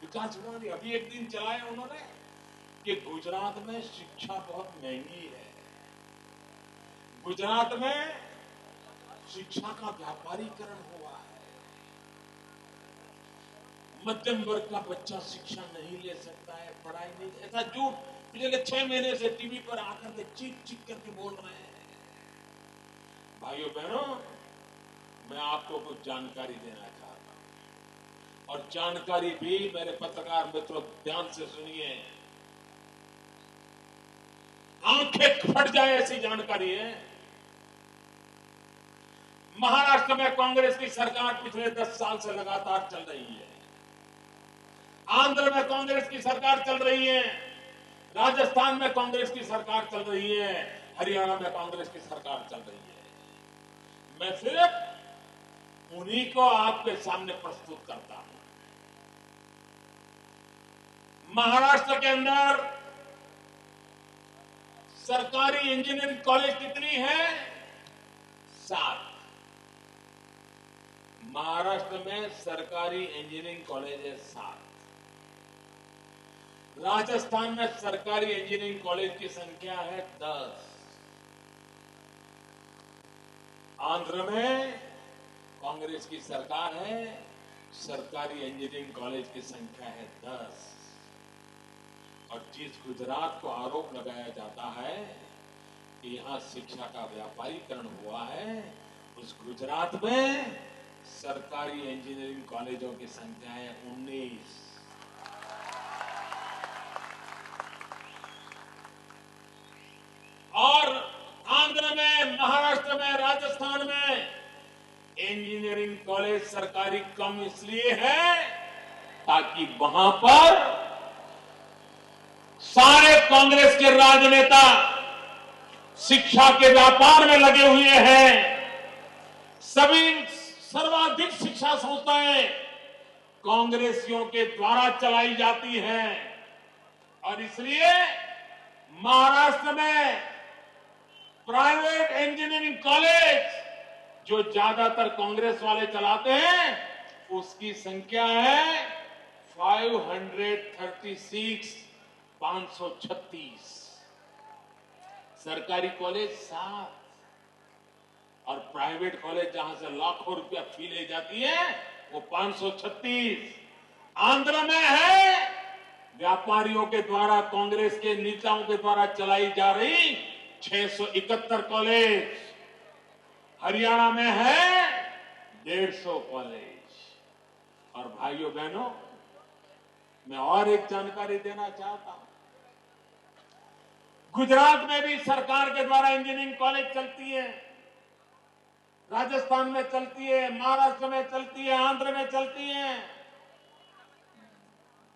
विकास विभाग अभी एक दिन चलाया उन्होंने कि गुजरात में शिक्षा बहुत महंगी है, गुजरात में शिक्षा का व्यापारीकरण हुआ है, मध्यम वर्ग का बच्चा शिक्षा नहीं ले सकता है, पढ़ाई नहीं, ऐसा झूठ पिछले 6 महीने से टीवी पर आकर के चीख चीख करके बोल रहे हैं। भाइयों बहनों, मैं आपको कुछ जानकारी देना चाहता हूं और जानकारी भी मेरे पत्रकार मित्रों ध्यान से सुनिए, आंखें फट जाए ऐसी जानकारी है। महाराष्ट्र में कांग्रेस की सरकार पिछले 10 साल से लगातार चल रही है, आंध्र में कांग्रेस की सरकार चल रही है, राजस्थान में कांग्रेस की सरकार चल रही है, हरियाणा में कांग्रेस की सरकार चल रही है। मैं सिर्फ उन्हीं को आपके सामने प्रस्तुत करता हूं। महाराष्ट्र के अंदर सरकारी इंजीनियरिंग कॉलेज कितनी है? 7। महाराष्ट्र में सरकारी इंजीनियरिंग कॉलेज है 7। राजस्थान में सरकारी इंजीनियरिंग कॉलेज की संख्या है 10। आंध्र में कांग्रेस की सरकार है, सरकारी इंजीनियरिंग कॉलेज की संख्या है 10। और जिस गुजरात को आरोप लगाया जाता है कि यहां शिक्षा का व्यापारीकरण हुआ है, उस गुजरात में सरकारी इंजीनियरिंग कॉलेजों की संख्या है 19। और आंध्र में, महाराष्ट्र में, राजस्थान में इंजीनियरिंग कॉलेज सरकारी कम इसलिए है ताकि वहां पर सारे कांग्रेस के राजनेता शिक्षा के व्यापार में लगे हुए हैं। सभी सर्वाधिक शिक्षा संस्थाएं कांग्रेसियों के द्वारा चलाई जाती हैं और इसलिए महाराष्ट्र में प्राइवेट इंजीनियरिंग कॉलेज जो ज्यादातर कांग्रेस वाले चलाते हैं उसकी संख्या है 536। सरकारी कॉलेज 7 और प्राइवेट कॉलेज जहां से लाखों रुपया फी ले जाती है वो 536। आंध्र में है व्यापारियों के द्वारा, कांग्रेस के नेताओं के द्वारा चलाई जा रही 671 कॉलेज। हरियाणा में है 150 कॉलेज। और भाइयों बहनों, मैं और एक जानकारी देना चाहता हूं। गुजरात में भी सरकार के द्वारा इंजीनियरिंग कॉलेज चलती है, राजस्थान में चलती है, महाराष्ट्र में चलती है, आंध्र में चलती है।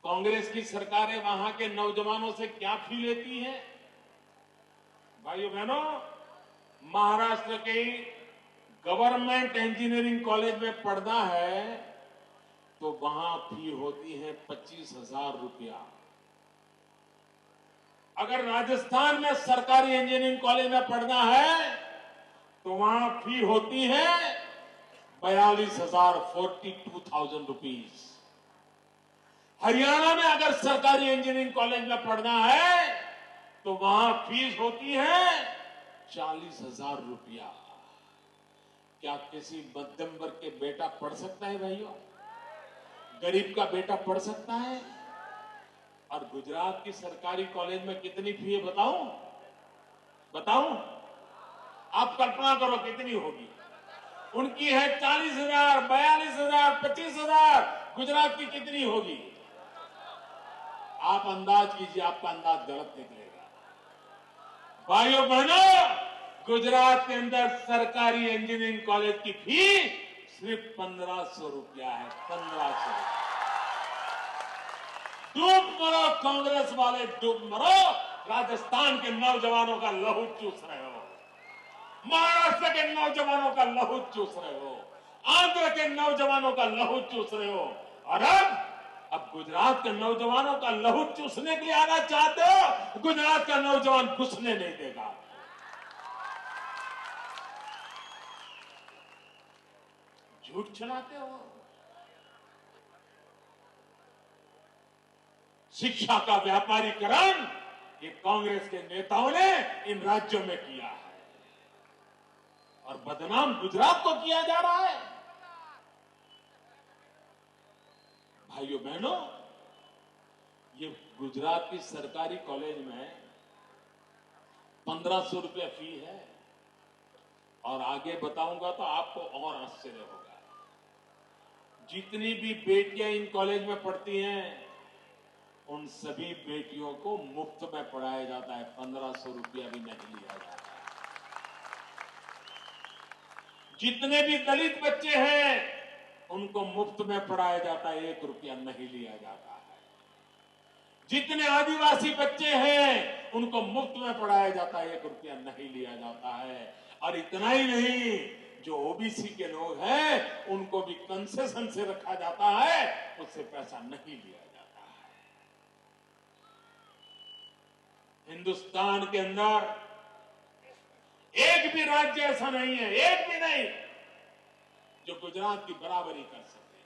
कांग्रेस की सरकारें वहां के नौजवानों से क्या फी लेती हैं? भाइयों बहनों, महाराष्ट्र के गवर्नमेंट इंजीनियरिंग कॉलेज में पढ़ना है तो वहां फी होती है 25,000 रुपया। अगर राजस्थान में सरकारी इंजीनियरिंग कॉलेज में पढ़ना है तो वहां फी होती है 42,000 रुपीज। हरियाणा में अगर सरकारी इंजीनियरिंग कॉलेज में पढ़ना है तो वहां फीस होती है 40,000 रुपया। क्या किसी मध्यम वर्ग के बेटा पढ़ सकता है भाइयों? गरीब का बेटा पढ़ सकता है? और गुजरात की सरकारी कॉलेज में कितनी फी है बताऊं? आप कल्पना करो कितनी होगी। उनकी है 40,000, 42,000, 25,000। गुजरात की कितनी होगी? आप अंदाज कीजिए, आपका अंदाज गलत निकलेगा। भाइयों बहनों, गुजरात के अंदर सरकारी इंजीनियरिंग कॉलेज की फी सिर्फ 1,500 रुपया है। 1,500। डूब मरो कांग्रेस वाले, डूब मरो। राजस्थान के नौजवानों का लहू चूस रहे हो, महाराष्ट्र के नौजवानों का लहू चूस रहे हो, आंध्र के नौजवानों का लहू चूस रहे हो। और अब गुजरात के नौजवानों का लहू चूसने के लिए आना चाहते हो? गुजरात का नौजवान घुसने नहीं देगा। झूठ चलाते हो। शिक्षा का व्यापारीकरण ये कांग्रेस के नेताओं ने इन राज्यों में किया है और बदनाम गुजरात को किया जा रहा है। भाइयों बहनों, ये गुजरात की सरकारी कॉलेज में 1500 रुपया फी है और आगे बताऊंगा तो आपको और आश्चर्य होगा। जितनी भी बेटियां इन कॉलेज में पढ़ती हैं उन सभी बेटियों को मुफ्त में पढ़ाया जाता है, 1500 रुपया भी नहीं लिया जाता है। जितने भी दलित बच्चे हैं उनको मुफ्त में पढ़ाया जाता है, 1 रुपया नहीं लिया जाता है। जितने आदिवासी बच्चे हैं उनको मुफ्त में पढ़ाया जाता है, 1 रुपया नहीं लिया जाता है। और इतना ही नहीं, जो ओबीसी के लोग हैं उनको भी कंसेशन से रखा जाता है, उससे पैसा नहीं लिया जाता है। हिंदुस्तान के अंदर एक भी राज्य ऐसा नहीं है, एक भी नहीं, जो गुजरात की बराबरी कर सके।